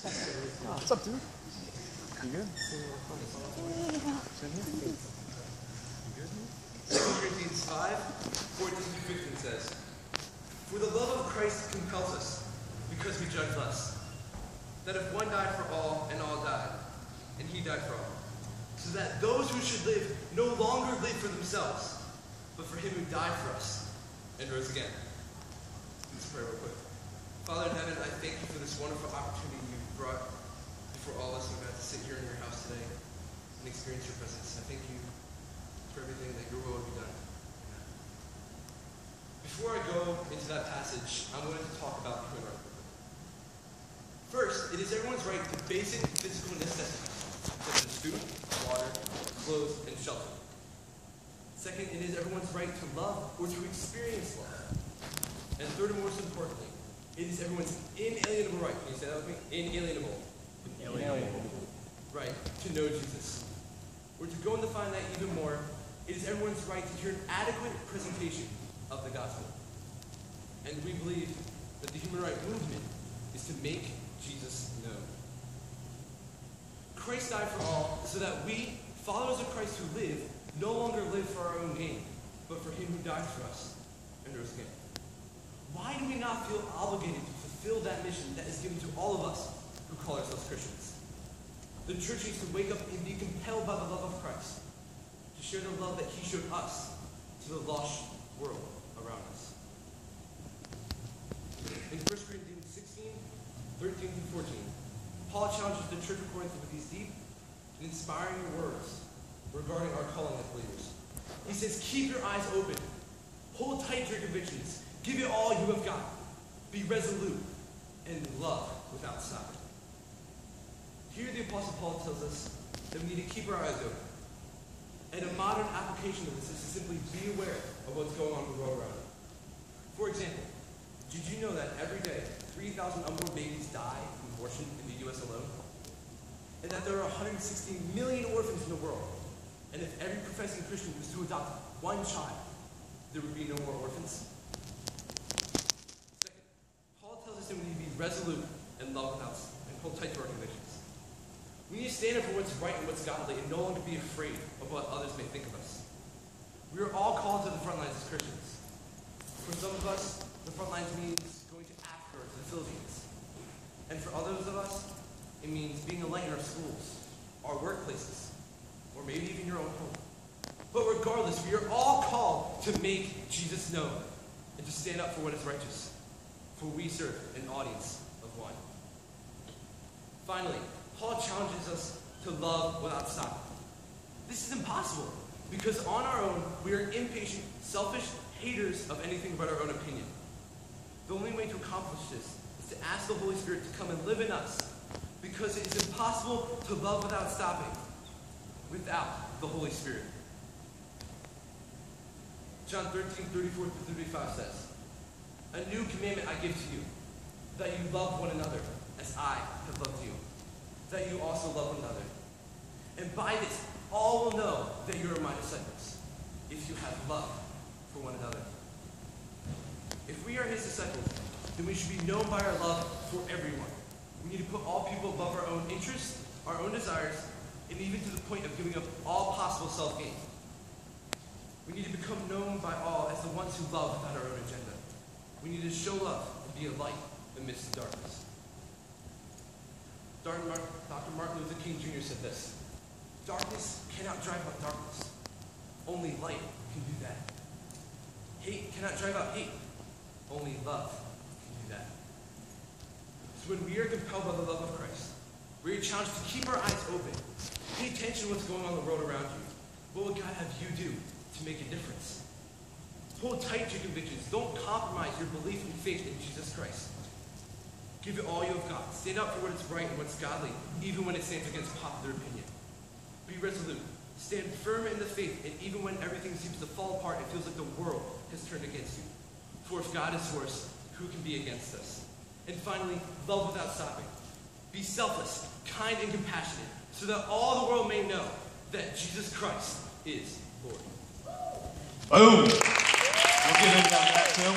What's up, dude? You good? 2 Corinthians 5:14-15 says, "For the love of Christ compels us, because we judge less, that if one died for all, and all died, and he died for all, so that those who should live no longer live for themselves, but for him who died for us, and rose again." Let's pray real quick. Father in heaven, I thank you for this wonderful opportunity you've brought before all of us who got to sit here in your house today and experience your presence. I thank you for everything, that your will be done. Amen. Before I go into that passage, I wanted to talk about human rights. First, it is everyone's right to basic physical necessities, such as food, water, clothes, and shelter. Second, it is everyone's right to love or to experience love. And third and most importantly, it is everyone's inalienable right. Can you say that with me? Inalienable. Right to know Jesus. Or to go and define that even more, it is everyone's right to hear an adequate presentation of the gospel. And we believe that the human rights movement is to make Jesus known. Christ died for all so that we, followers of Christ who live, no longer live for our own gain, but for him who died for us and rose again. Why do we not feel obligated to fulfill that mission that is given to all of us who call ourselves Christians? The church needs to wake up and be compelled by the love of Christ, to share the love that he showed us to the lost world around us. In 1 Corinthians 16:13-14, Paul challenges the church of Corinth with these deep and inspiring words regarding our calling as believers. He says, "Keep your eyes open. Hold tight to your convictions. Give it all you have got. Be resolute and love without stopping." Here the Apostle Paul tells us that we need to keep our eyes open. And a modern application of this is to simply be aware of what's going on in the world around us. For example, did you know that every day 3,000 unborn babies die from abortion in the U.S. alone? And that there are 160 million orphans in the world? And if every professing Christian was to adopt one child, there would be no more orphans? Second, Paul tells us that we need to be resolute and love without and hold tight to our convictions. We need to stand up for what's right and what's godly and no longer be afraid of what others may think of us. We are all called to the front lines as Christians. For some of us, the front lines means going to Africa or to the Philippines. And for others of us, it means being a light in our schools, our workplaces, or maybe even your own home. But regardless, we are all called to make Jesus known and to stand up for what is righteous, for we serve an audience of one. Finally, Paul challenges us to love without stopping. This is impossible because on our own, we are impatient, selfish haters of anything but our own opinion. The only way to accomplish this is to ask the Holy Spirit to come and live in us, because it is impossible to love without stopping without the Holy Spirit. John 13:34-35 says, "A new commandment I give to you, that you love one another as I have loved you, that you also love one another. And by this, all will know that you are my disciples, if you have love for one another." If we are his disciples, then we should be known by our love for everyone. We need to put all people above our own interests, our own desires, and even to the point of giving up all possible self-gain. We need to become known by all as the ones who love without our own agenda. We need to show love and be a light amidst the darkness. Dr. Martin Luther King Jr. said this: "Darkness cannot drive out darkness. Only light can do that. Hate cannot drive out hate. Only love can do that." So when we are compelled by the love of Christ, we are challenged to keep our eyes open. Pay attention to what's going on in the world around you. What will God have you do to make a difference? Hold tight to your convictions. Don't compromise your belief and faith in Jesus Christ. Give it all you have got. Stand up for what is right and what's godly, even when it stands against popular opinion. Be resolute. Stand firm in the faith, and even when everything seems to fall apart, it feels like the world has turned against you. For if God is for us, who can be against us? And finally, love without stopping. Be selfless, kind, and compassionate, so that all the world may know that Jesus Christ is Lord. Boom! We'll give him that, Phil.